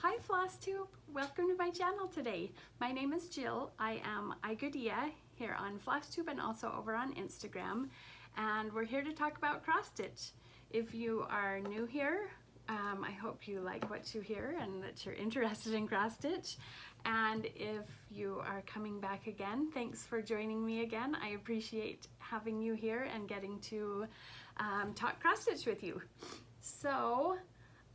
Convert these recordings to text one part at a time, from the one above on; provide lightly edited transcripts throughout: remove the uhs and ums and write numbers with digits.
Hi Flosstube, welcome to my channel today. My name is Jill. I am Igadia here on Flosstube and also over on Instagram, and we're here to talk about cross stitch. If you are new here, I hope you like what you hear and that you're interested in cross stitch. And if you are coming back again, thanks for joining me again. I appreciate having you here and getting to talk cross stitch with you. So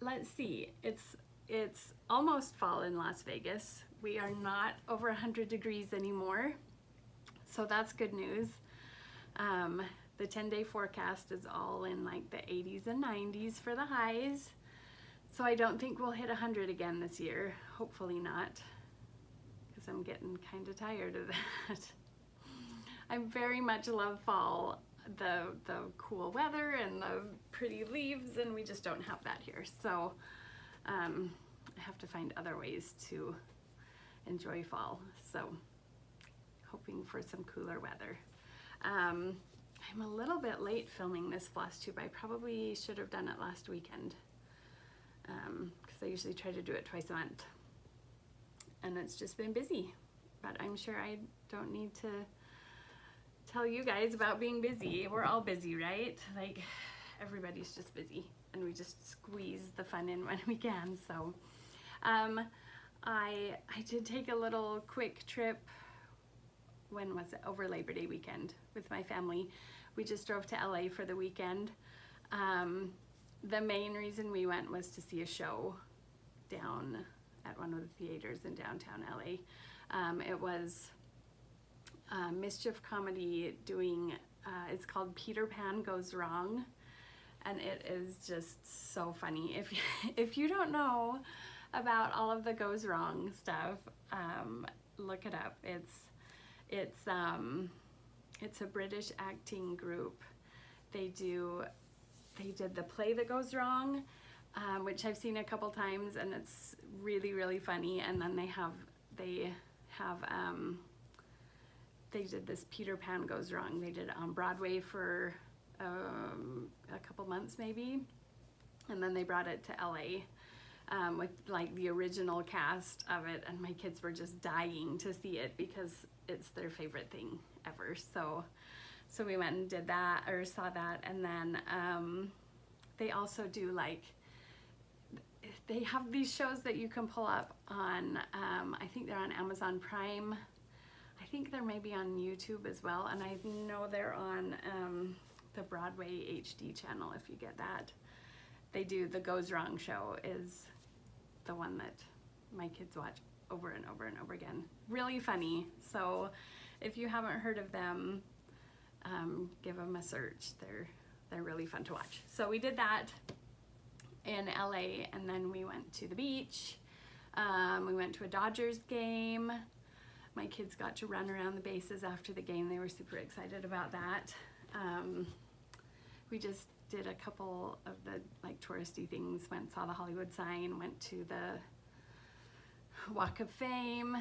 let's see, it's almost fall in Las Vegas. We are not over 100 degrees anymore, so that's good news. The 10-day forecast is all in like the 80s and 90s for the highs, so I don't think we'll hit 100 again this year. Hopefully not, because I'm getting kind of tired of that. I very much love fall, the cool weather and the pretty leaves, and we just don't have that here. So I have to find other ways to enjoy fall. So hoping for some cooler weather. I'm a little bit late filming this Flosstube. I probably should have done it last weekend, because I usually try to do it twice a month, and it's just been busy. But I'm sure I don't need to tell you guys about being busy. We're all busy, right? Like, everybody's just busy, and we just squeeze the fun in when we can. So I did take a little quick trip. When was it? Over Labor Day weekend with my family. We just drove to LA for the weekend. The main reason we went was to see a show down at one of the theaters in downtown LA. It was Mischief Comedy doing, it's called Peter Pan Goes Wrong, and it is just so funny. If you don't know about all of the goes wrong stuff, look it up. It's a British acting group. They did the play that goes wrong, which I've seen a couple times, and it's really funny. And then they did this Peter Pan Goes Wrong. They did it on Broadway for a couple months maybe, and then they brought it to LA with like the original cast of it, and my kids were just dying to see it because it's their favorite thing ever. So we went and did that, or saw that. And then they also do, like, they have these shows that you can pull up on, I think they're on Amazon Prime. I think they're maybe on YouTube as well, and I know they're on the Broadway HD channel if you get that. They do the Goes Wrong show, is the one that my kids watch over and over and over again. Really funny. So if you haven't heard of them, give them a search. They're really fun to watch. So we did that in LA, and then we went to the beach. We went to a Dodgers game. My kids got to run around the bases after the game. They were super excited about that. We just did a couple of the like touristy things. Went, saw the Hollywood sign, went to the Walk of Fame.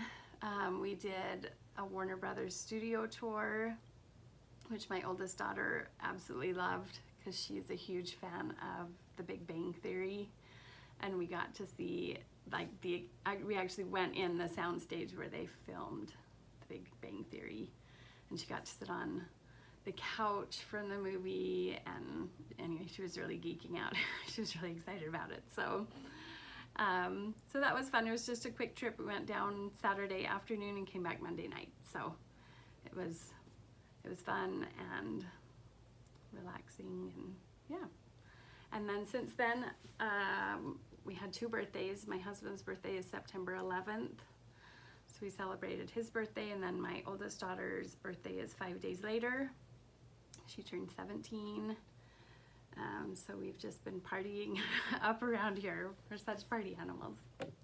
We did a Warner Brothers studio tour, which my oldest daughter absolutely loved because she's a huge fan of The Big Bang Theory. And we got to see, like, we actually went in the soundstage where they filmed The Big Bang Theory, and she got to sit on the couch from the movie, and anyway, she was really geeking out. She was really excited about it. So so that was fun. It was just a quick trip. We went down Saturday afternoon and came back Monday night. So it was fun and relaxing, and yeah. And then since then, we had 2 birthdays. My husband's birthday is September 11th, so we celebrated his birthday, and then my oldest daughter's birthday is 5 days later. She turned 17. So we've just been partying up around here. We're such party animals.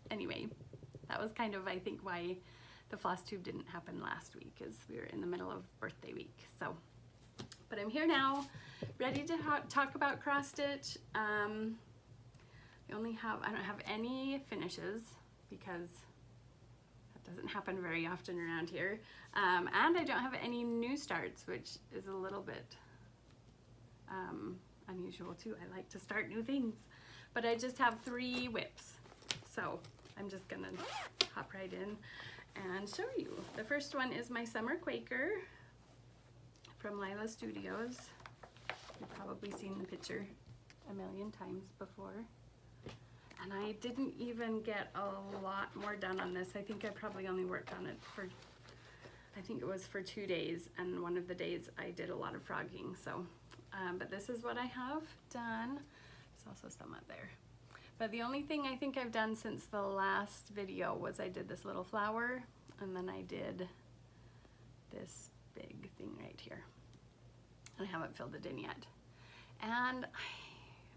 Anyway, that was kind of, I think, why the Flosstube didn't happen last week, is we were in the middle of birthday week. So, but I'm here now, ready to talk about cross stitch. I don't have any finishes because that doesn't happen very often around here. And I don't have any new starts, which is a little bit unusual too. I like to start new things, but I just have 3 whips. So I'm just gonna hop right in and show you. The first one is my summer Quaker from Lila Studios. You've probably seen the picture a million times before. And I didn't even get a lot more done on this. I think I probably only worked on it for, I think it was for 2 days, and one of the days I did a lot of frogging. So, but this is what I have done. There's also some up there. But the only thing I think I've done since the last video was I did this little flower, and then I did this big thing right here. And I haven't filled it in yet. And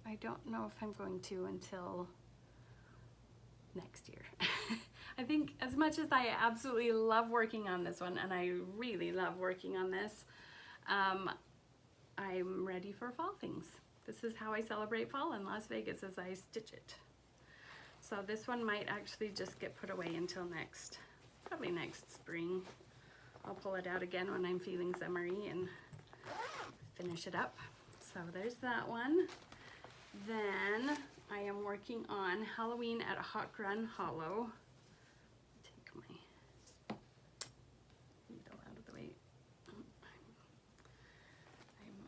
I don't know if I'm going to until next year. I think as much as I absolutely love working on this one, and I really love working on this, I'm ready for fall things. This is how I celebrate fall in Las Vegas, as I stitch it. So this one might actually just get put away until probably next spring. I'll pull it out again when I'm feeling summery and finish it up. So there's that one. Then I am working on Halloween at Hawk Run Hollow. Take my needle out of the way. I'm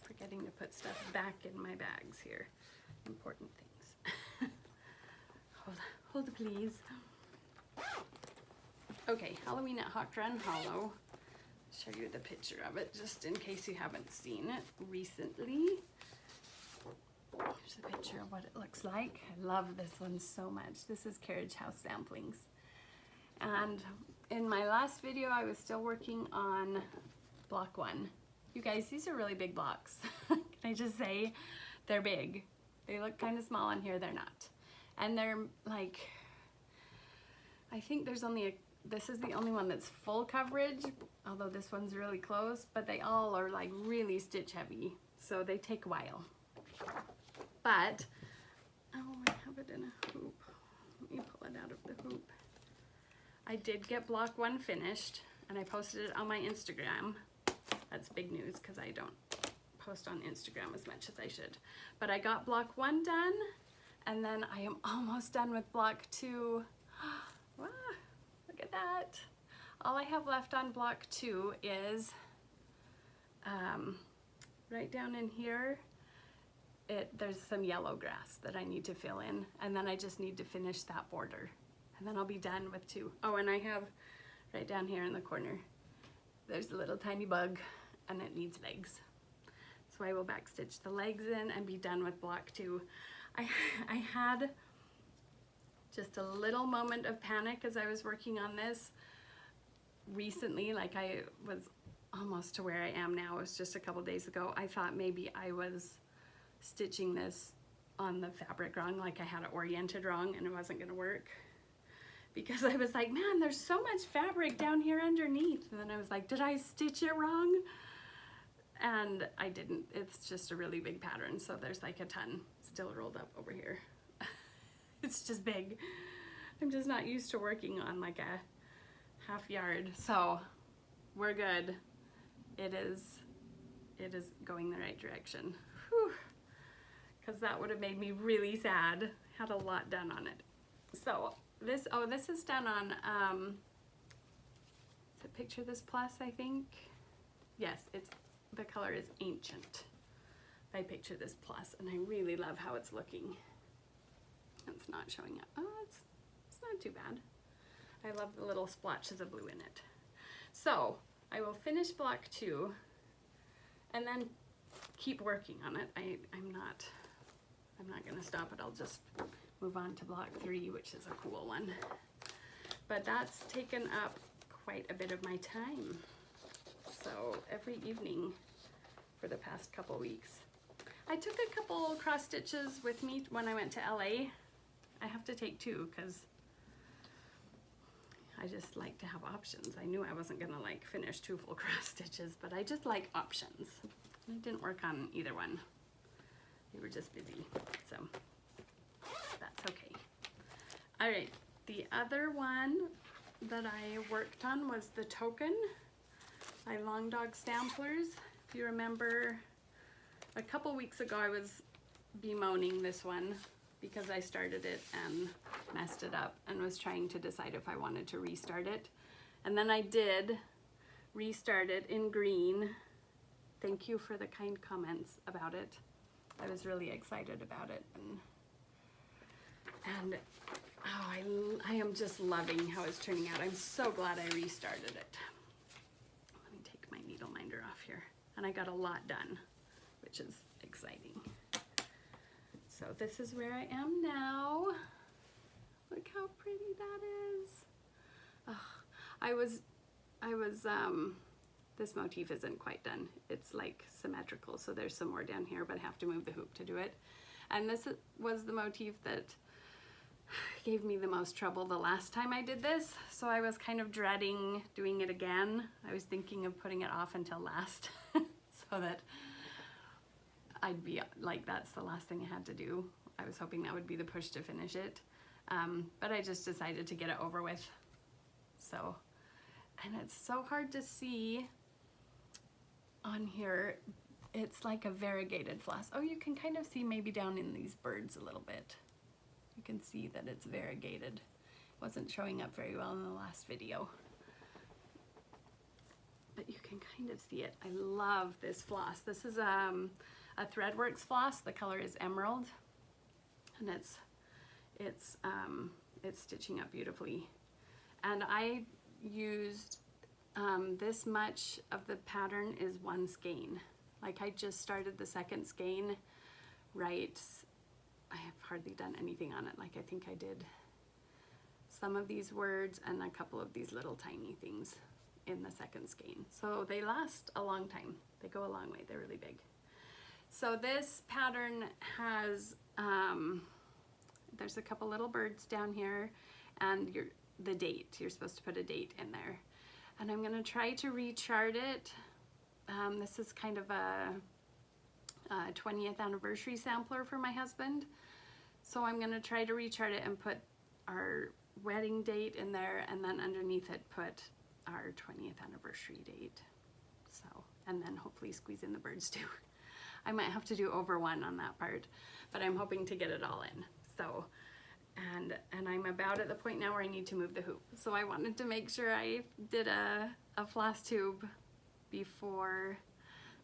forgetting to put stuff back in my bags here. Important things. Hold please. Okay, Halloween at Hawk Run Hollow. Show you the picture of it just in case you haven't seen it recently. Here's a picture of what it looks like. I love this one so much. This is Carriage House Samplings. And in my last video, I was still working on block 1. You guys, these are really big blocks. Can I just say, they're big. They look kind of small on here, they're not. And they're like, I think there's only this is the only one that's full coverage, although this one's really close, but they all are like really stitch heavy, so they take a while. But, oh, I have it in a hoop. Let me pull it out of the hoop. I did get block 1 finished, and I posted it on my Instagram. That's big news because I don't post on Instagram as much as I should. But I got block 1 done, and then I am almost done with block 2. Wow, look at that. All I have left on block 2 is right down in here. There's some yellow grass that I need to fill in, and then I just need to finish that border, and then I'll be done with 2. Oh, and I have right down here in the corner, there's a little tiny bug, and it needs legs. So I will backstitch the legs in and be done with block 2. I had just a little moment of panic as I was working on this recently, like I was almost to where I am now. It was just a couple days ago. I thought maybe I was stitching this on the fabric wrong, like I had it oriented wrong and it wasn't gonna work, because I was like, man, there's so much fabric down here underneath, and then I was like, did I stitch it wrong? And I didn't. It's just a really big pattern, so there's like a ton still rolled up over here. It's just big. I'm just not used to working on like a half yard, so we're good. It is going the right direction. Whew. Because that would have made me really sad. Had a lot done on it. So this is done on, is it Picture This Plus, I think? Yes, the color is Ancient by Picture This Plus, and I really love how it's looking. It's not showing up. Oh, it's not too bad. I love the little splotches of blue in it. So I will finish block 2 and then keep working on it. I'm not gonna stop it. I'll just move on to block 3, which is a cool one. But that's taken up quite a bit of my time. So every evening for the past couple weeks. I took a couple cross stitches with me when I went to LA. I have to take 2 because I just like to have options. I knew I wasn't gonna like finish 2 full cross stitches, but I just like options. I didn't work on either one. They were just busy, so that's okay. All right, the other one that I worked on was the Token by Long Dog Samplers. If you remember, a couple weeks ago I was bemoaning this one because I started it and messed it up and was trying to decide if I wanted to restart it. And then I did restart it in green. Thank you for the kind comments about it. I was really excited about it, and oh, I am just loving how it's turning out. I'm so glad I restarted it. Let me take my needle minder off here. And I got a lot done, which is exciting. So this is where I am now. Look how pretty that is. Oh, this motif isn't quite done. It's like symmetrical, so there's some more down here, but I have to move the hoop to do it. And this was the motif that gave me the most trouble the last time I did this, so I was kind of dreading doing it again. I was thinking of putting it off until last so that I'd be like, that's the last thing I had to do. I was hoping that would be the push to finish it, but I just decided to get it over with. So, and it's so hard to see on here. It's like a variegated floss. Oh, you can kind of see maybe down in these birds a little bit. You can see that it's variegated. It wasn't showing up very well in the last video, but you can kind of see it. I love this floss. This is a Threadworx floss. The color is emerald, and it's stitching up beautifully. And I used this much of the pattern is one skein. Like, I just started the second skein, right? I have hardly done anything on it. Like, I think I did some of these words and a couple of these little tiny things in the second skein. So they last a long time. They go a long way. They're really big. So this pattern has, there's a couple little birds down here, and the date. You're supposed to put a date in there. And I'm gonna try to rechart it. This is kind of a 20th anniversary sampler for my husband. So I'm gonna try to rechart it and put our wedding date in there, and then underneath it put our 20th anniversary date. So, and then hopefully squeeze in the birds too. I might have to do over one on that part, but I'm hoping to get it all in. So, and I'm about at the point now where I need to move the hoop. So I wanted to make sure I did a Flosstube before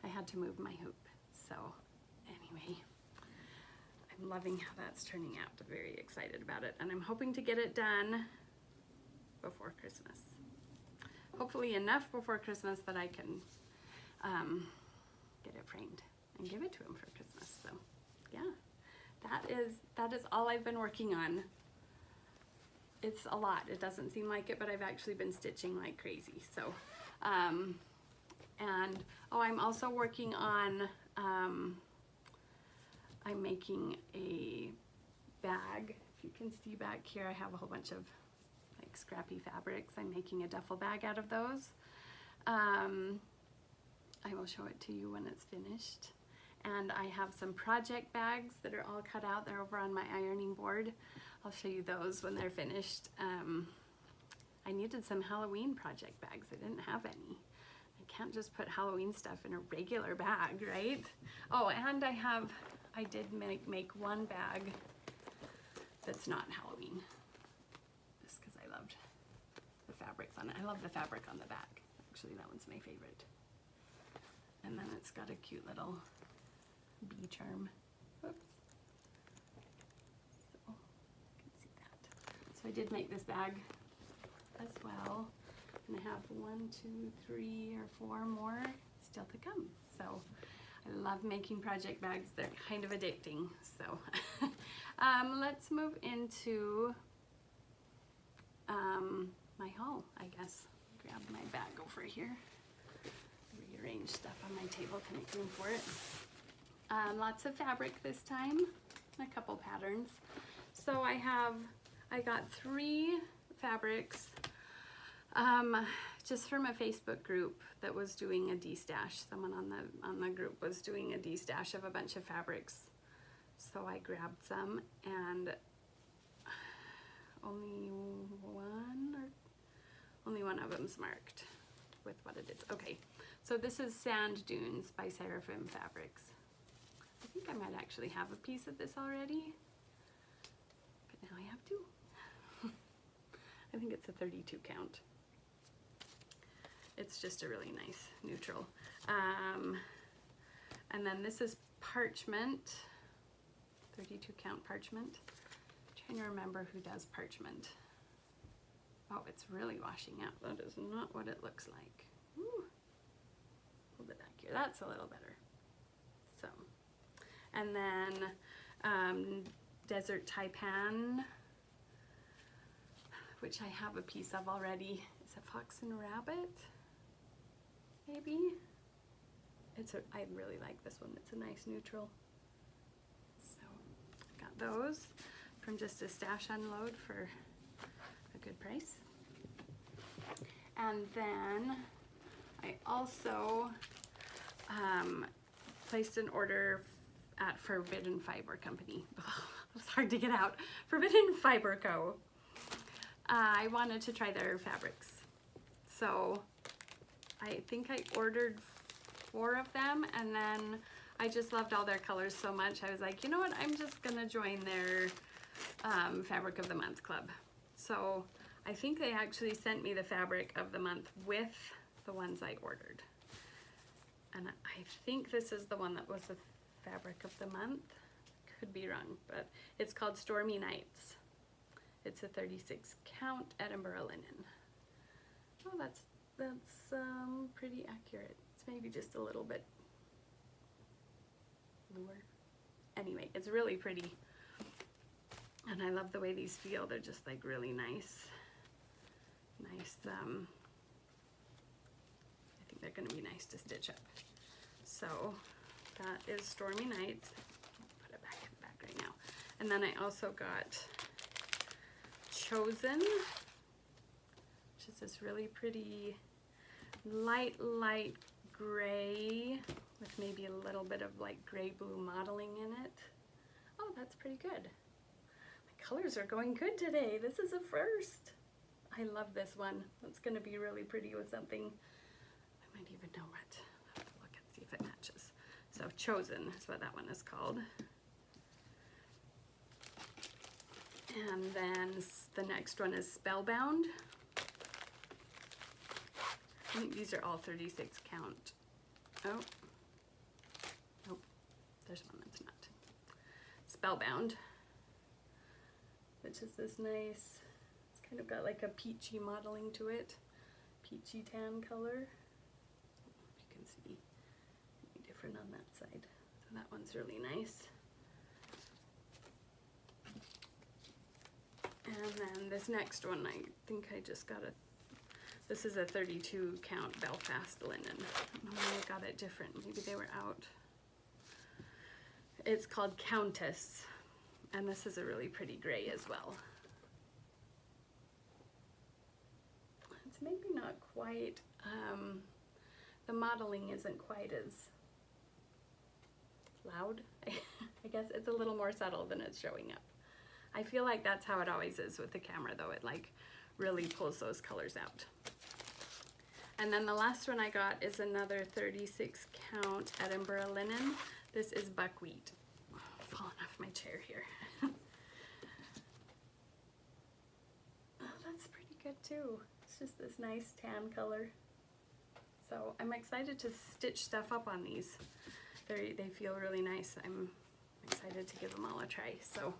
I had to move my hoop. So anyway, I'm loving how that's turning out. I'm very excited about it, and I'm hoping to get it done before Christmas. Hopefully enough before Christmas that I can get it framed and give it to him for Christmas. So yeah, that is all I've been working on. It's a lot. It doesn't seem like it, but I've actually been stitching like crazy. So and oh, I'm also working on I'm making a bag. If you can see back here, I have a whole bunch of like scrappy fabrics. I'm making a duffel bag out of those. I will show it to you when it's finished. And I have some project bags that are all cut out. They're over on my ironing board. I'll show you those when they're finished. I needed some Halloween project bags. I didn't have any. I can't just put Halloween stuff in a regular bag, right? Oh, and I did make one bag that's not Halloween, just because I loved the fabrics on it. I love the fabric on the back. Actually, that one's my favorite. And then it's got a cute little bee charm. Whoops. So you can see that. So I did make this bag as well. And I have 1, 2, 3, or 4 more still to come. So I love making project bags. They're kind of addicting. So let's move into my haul, I guess. Grab my bag over here. Rearrange stuff on my table to make room for it. Lots of fabric this time, a couple patterns. So I got 3 fabrics just from a Facebook group that was doing a destash. Someone on the group was doing a destash of a bunch of fabrics. So I grabbed some, and only one of them's marked with what it is. Okay, so this is Sand Dunes by Seraphim Fabrics. I think I might actually have a piece of this already. I think it's a 32 count. It's just a really nice neutral. And then this is parchment, 32 count parchment. I'm trying to remember who does parchment. Oh, it's really washing out. That is not what it looks like. Ooh. Hold it back here. That's a little better. So, and then Desert Taipan, which I have a piece of already. Is it Fox and Rabbit? Maybe. I really like this one. It's a nice neutral. So I got those from just a stash unload for a good price. And then I also placed an order at Forbidden Fiber Company. It's hard to get out. Forbidden Fiber Co. I wanted to try their fabrics. So I think I ordered 4 of them, and then I just loved all their colors so much. I was like, you know what, I'm just gonna join their Fabric of the Month club. So I think they actually sent me the Fabric of the Month with the ones I ordered. And I think this is the one that was the Fabric of the Month. Could be wrong, but it's called Stormy Nights. It's a 36 count Edinburgh linen. Oh, that's pretty accurate. It's maybe just a little bit bluer. Anyway, it's really pretty. And I love the way these feel. They're just like really nice. I think they're gonna be nice to stitch up. So that is Stormy Nights. I'll put it back in the back right now. And then I also got Chosen, which is this really pretty light gray with maybe a little bit of like gray blue modeling in it. Oh, that's pretty good. My colors are going good today. This is a first. I love this one. It's going to be really pretty with something. I might even know what. I'll have to look and see if it matches. So Chosen is what that one is called. And then the next one is Spellbound. I think these are all 36 count. Oh, nope, there's one that's not. Spellbound, which is this nice, it's kind of got like a peachy modeling to it. Peachy tan color. You can see any different on that side. So that one's really nice. And then this next one, I think I just got this is a 32 count Belfast linen. I don't know why I got it different. Maybe they were out. It's called Countess. And this is a really pretty gray as well. It's maybe not quite, the modeling isn't quite as loud. I guess it's a little more subtle than it's showing up. I feel like that's how it always is with the camera though. It like really pulls those colors out. And then the last one I got is another 36 count Edinburgh linen. This is Buckwheat. Oh, I'm falling off my chair here. Oh, that's pretty good too. It's just this nice tan color. So I'm excited to stitch stuff up on these. They feel really nice. I'm excited to give them all a try. So,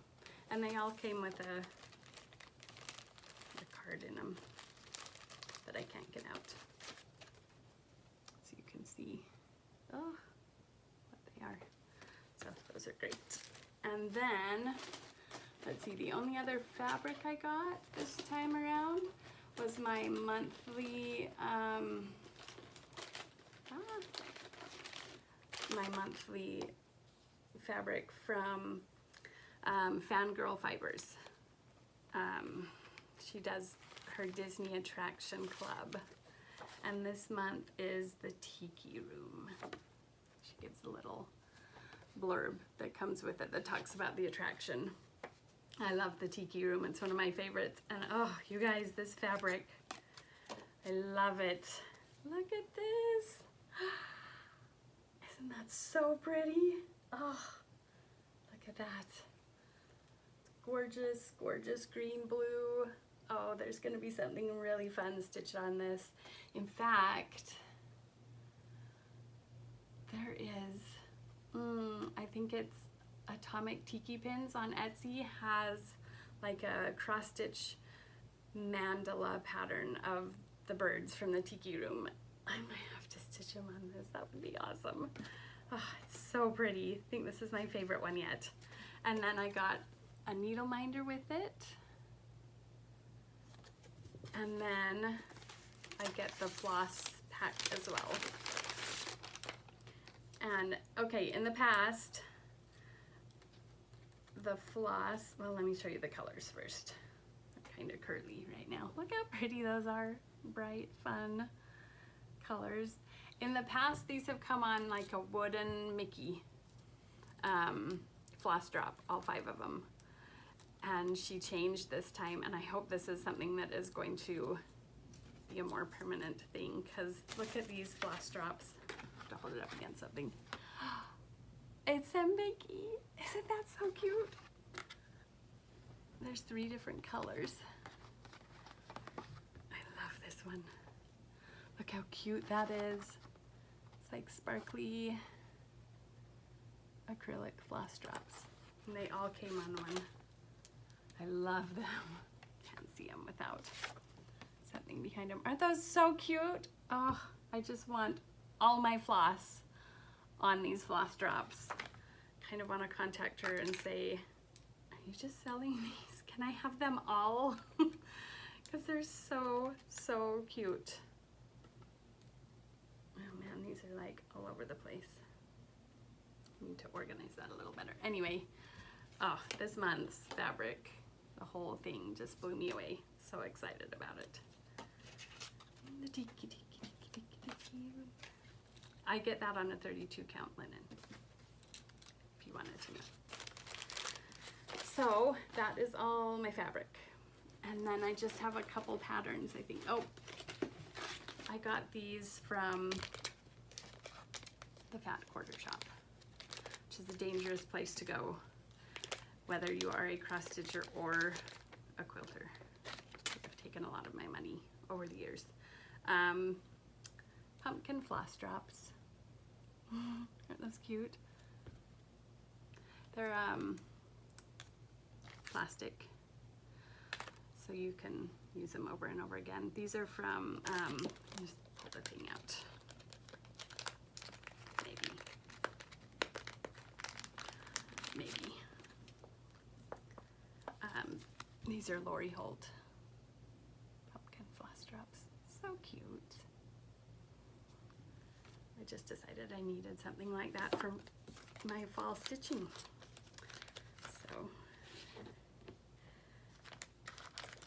and they all came with a card in them that I can't get out. So you can see, oh, what they are. So those are great. And then, let's see, the only other fabric I got this time around was my monthly, fabric from Fangirl Fibers. She does her Disney Attraction Club, and this month is the Tiki Room. She gives a little blurb that comes with it that talks about the attraction. I love the Tiki Room. It's one of my favorites, and oh, you guys, this fabric, I love it. Look at this. Isn't that so pretty? Oh, look at that. Gorgeous, gorgeous green blue oh, there's gonna be something really fun stitched on this. In fact, there is, I think it's Atomic Tiki Pins on Etsy, has like a cross stitch mandala pattern of the birds from the tiki room. I might have to stitch them on this. That would be awesome. Oh, it's so pretty. I think this is my favorite one yet. And then I got a needle minder with it. And then I get the floss pack as well. And okay, in the past, the floss, well, let me show you the colors first. They're kind of curly right now. Look how pretty those are. Bright, fun colors. In the past, these have come on like a wooden Mickey floss drop, all 5 of them. And she changed this time, and I hope this is something that is going to be a more permanent thing, because look at these floss drops. I have to hold it up against something. It's a Mickey. Isn't that so cute? There's 3 different colors. I love this one. Look how cute that is. It's like sparkly acrylic floss drops. And they all came on one. I love them. Can't see them without something behind them. Aren't those so cute? Oh, I just want all my floss on these floss drops. Kind of want to contact her and say, are you just selling these? Can I have them all? Because they're so, so cute. Oh man, these are like all over the place. I need to organize that a little better. Anyway, oh, this month's fabric, the whole thing just blew me away. So excited about it. The tiki, tiki, tiki, tiki, tiki. I get that on a 32 count linen, if you wanted to know. So that is all my fabric. And then I just have a couple patterns, I think. Oh, I got these from the Fat Quarter Shop, which is a dangerous place to go, whether you are a cross stitcher or a quilter. I've taken a lot of my money over the years. Pumpkin floss drops. Aren't those cute? They're plastic, so you can use them over and over again. These are from, just pull the thing out. Maybe. These are Lori Holt pumpkin floss drops. So cute. I just decided I needed something like that for my fall stitching. So,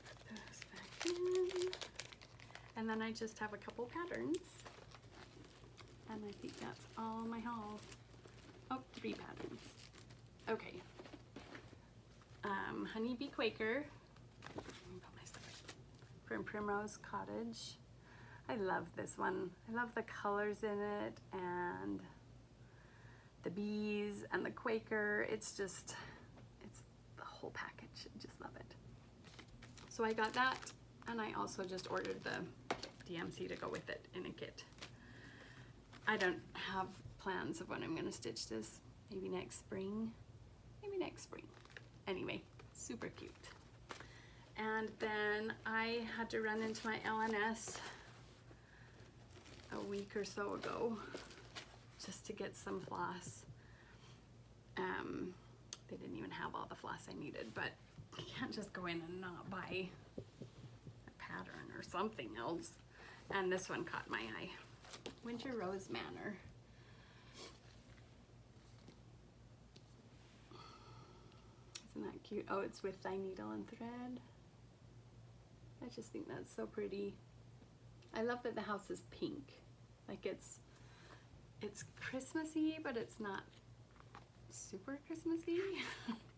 put those back in. And then I just have a couple patterns. And I think that's all my haul. Oh, 3 patterns. Okay. Honeybee Quaker. Let me put my stuff from Primrose Cottage. I love this one. I love the colors in it and the bees and the Quaker. It's just, it's the whole package. I just love it. So I got that, and I also just ordered the DMC to go with it in a kit. I don't have plans of when I'm gonna stitch this. Maybe next spring. Maybe next spring. Anyway, super cute. And then I had to run into my LNS a week or so ago just to get some floss. They didn't even have all the floss I needed, but you can't just go in and not buy a pattern or something else. And this one caught my eye. Winter Rose Manor. Isn't that cute? Oh, it's with Thy Needle and Thread. I just think that's so pretty. I love that the house is pink. Like it's Christmassy, but it's not super Christmassy.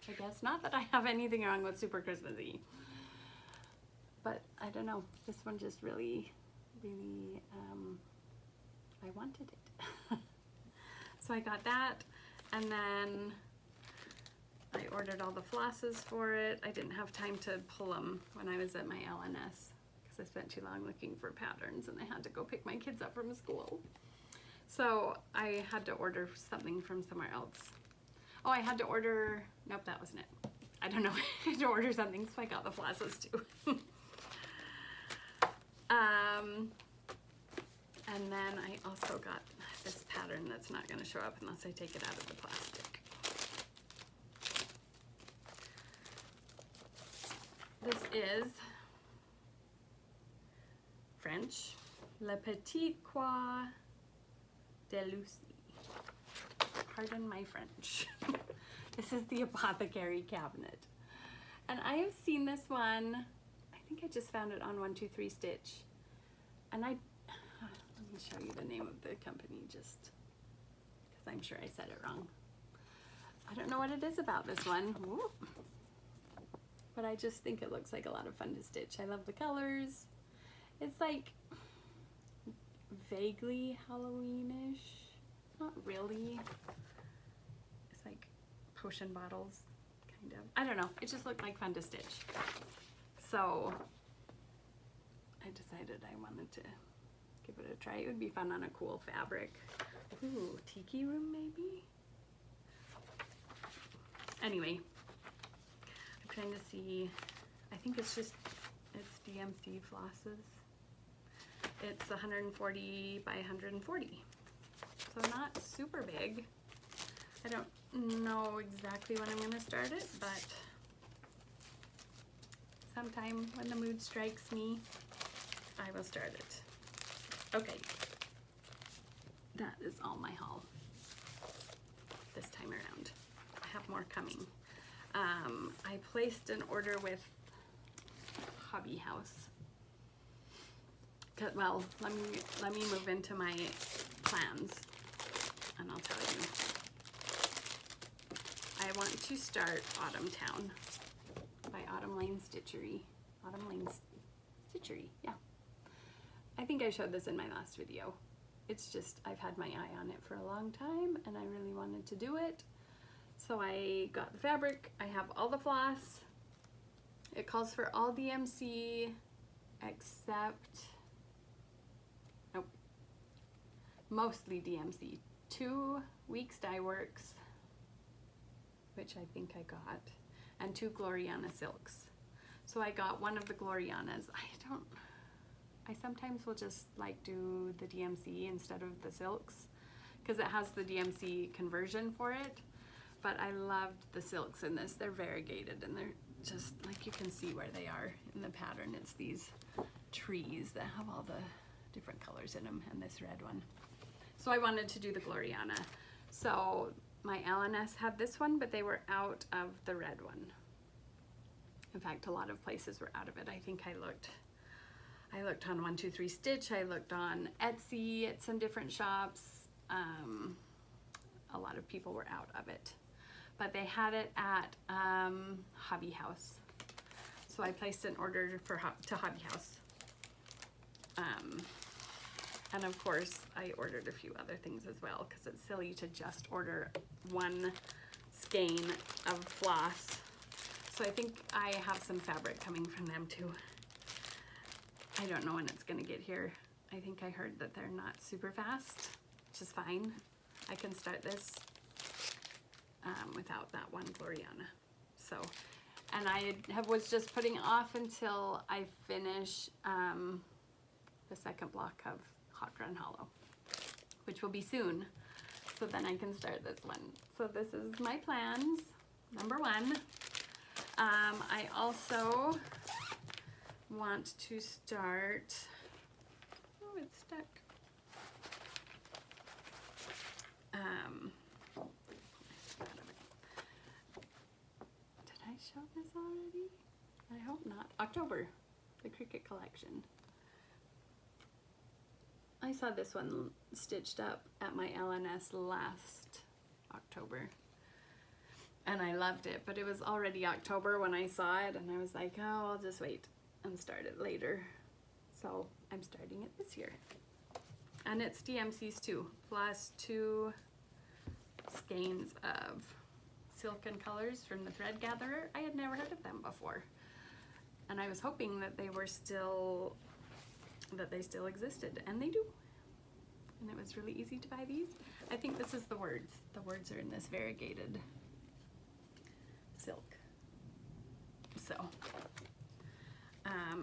I guess not that I have anything wrong with super Christmassy. But I don't know. This one just really, really, I wanted it. So I got that, and then I ordered all the flosses for it. I didn't have time to pull them when I was at my LNS because I spent too long looking for patterns and I had to go pick my kids up from school. So I had to order something from somewhere else. Oh, I had to order, nope, that wasn't it. I don't know, I had to order something, so I got the flosses too. And then I also got this pattern that's not gonna show up unless I take it out of the plastic. This is French, Le Petit Croix de Lucie. Pardon my French. This is the apothecary cabinet. And I have seen this one, I think I just found it on 123 Stitch. And let me show you the name of the company just because I'm sure I said it wrong. I don't know what it is about this one. Ooh. But I just think it looks like a lot of fun to stitch. I love the colors. It's like vaguely Halloweenish. Not really. It's like potion bottles, kind of. I don't know. It just looked like fun to stitch. So I decided I wanted to give it a try. It would be fun on a cool fabric. Ooh, tiki room maybe? Anyway. Trying to see, I think it's DMC flosses. It's 140 by 140, so not super big. I don't know exactly when I'm going to start it, but sometime when the mood strikes me, I will start it. Okay, that is all my haul this time around. I have more coming. I placed an order with Hobby House. Well, let me move into my plans and I'll tell you. I want to start Autumn Town by Autumn Lane Stitchery. Autumn Lane Stitchery, yeah. I think I showed this in my last video. It's just, I've had my eye on it for a long time and I really wanted to do it. So I got the fabric, I have all the floss. It calls for all DMC except, nope, mostly DMC. 2 weeks Threadworx, which I think I got, and 2 Gloriana silks. So I got one of the Glorianas. I sometimes will just like do the DMC instead of the silks because it has the DMC conversion for it. But I loved the silks in this. They're variegated and they're just like, you can see where they are in the pattern. It's these trees that have all the different colors in them and this red one. So I wanted to do the Gloriana. So my LNS had this one, but they were out of the red one. In fact, a lot of places were out of it. I think I looked on 123 Stitch, I looked on Etsy at some different shops. A lot of people were out of it. But they had it at Hobby House. So I placed an order to Hobby House. And of course, I ordered a few other things as well because it's silly to just order one skein of floss. So I think I have some fabric coming from them too. I don't know when it's gonna get here. I think I heard that they're not super fast, which is fine. I can start this without that one Gloriana. So, and I was just putting it off until I finish the second block of Hot Run Hollow, which will be soon. So then I can start this one. So this is my plans, number 1. I also want to start, oh, it's stuck. Did I show this already? I hope not. October, the Cricut collection. I saw this one stitched up at my LNS last October and I loved it, but it was already October when I saw it and I was like, oh, I'll just wait and start it later. So I'm starting it this year. And it's DMCs too, plus 2 skeins of silken colors from the Thread Gatherer. I had never heard of them before. And I was hoping that they were still, that they still existed, and they do. And it was really easy to buy these. I think this is the words. The words are in this variegated silk. So,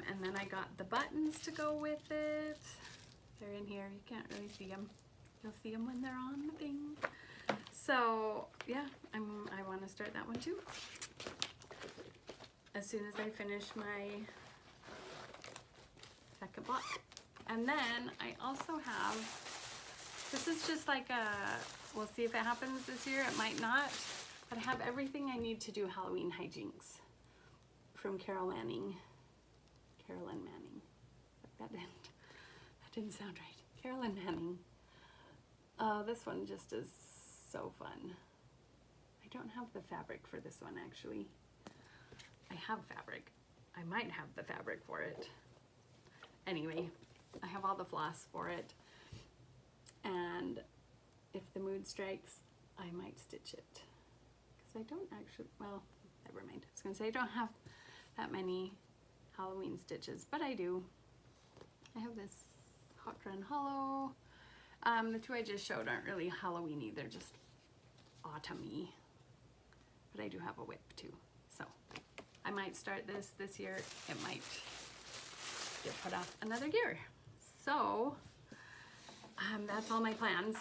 and then I got the buttons to go with it. They're in here. You can't really see them. You'll see them when they're on the thing. So yeah, I want to start that one too. As soon as I finish my second block. And then I also have, this is just like a, we'll see if it happens this year, it might not, but I have everything I need to do Halloween hijinks from Carolyn Manning. That didn't sound right. Carolyn Manning. This one just is so fun. I don't have the fabric for this one actually. I have fabric. I might have the fabric for it. Anyway, I have all the floss for it. And if the mood strikes, I might stitch it. Because I don't actually, well, never mind. I was gonna say I don't have that many Halloween stitches, but I do. I have this Hot Run Hollow. The two I just showed aren't really Halloween-y, they're just autumn-y. But I do have a whip too, so I might start this year. It might get put off another year. So that's all my plans,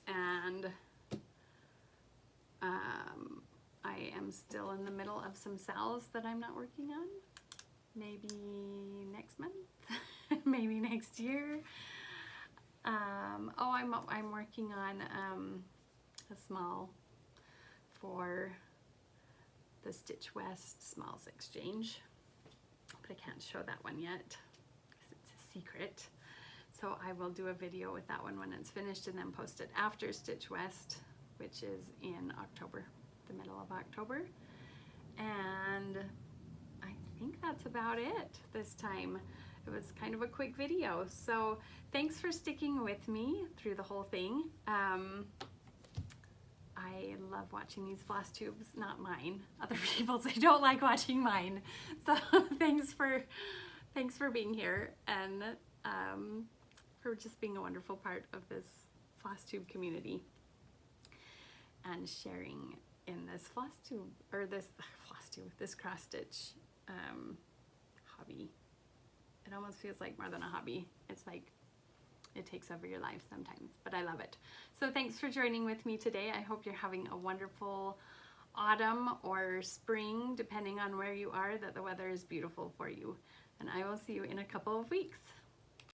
and I am still in the middle of some sales that I'm not working on. Maybe next month, maybe next year. Oh, I'm working on a small for the Stitch West Smalls Exchange, but I can't show that one yet because it's a secret. So I will do a video with that one when it's finished and then post it after Stitch West, which is in October, the middle of October. And I think that's about it this time. It was kind of a quick video. So thanks for sticking with me through the whole thing. I love watching these floss tubes, not mine, other people's. I don't like watching mine. So thanks for being here, and for just being a wonderful part of this floss tube community and sharing in this floss tube, or this cross stitch hobby. It almost feels like more than a hobby. It's like it takes over your life sometimes, but I love it. So thanks for joining with me today. I hope you're having a wonderful autumn or spring, depending on where you are, that the weather is beautiful for you. And I will see you in a couple of weeks.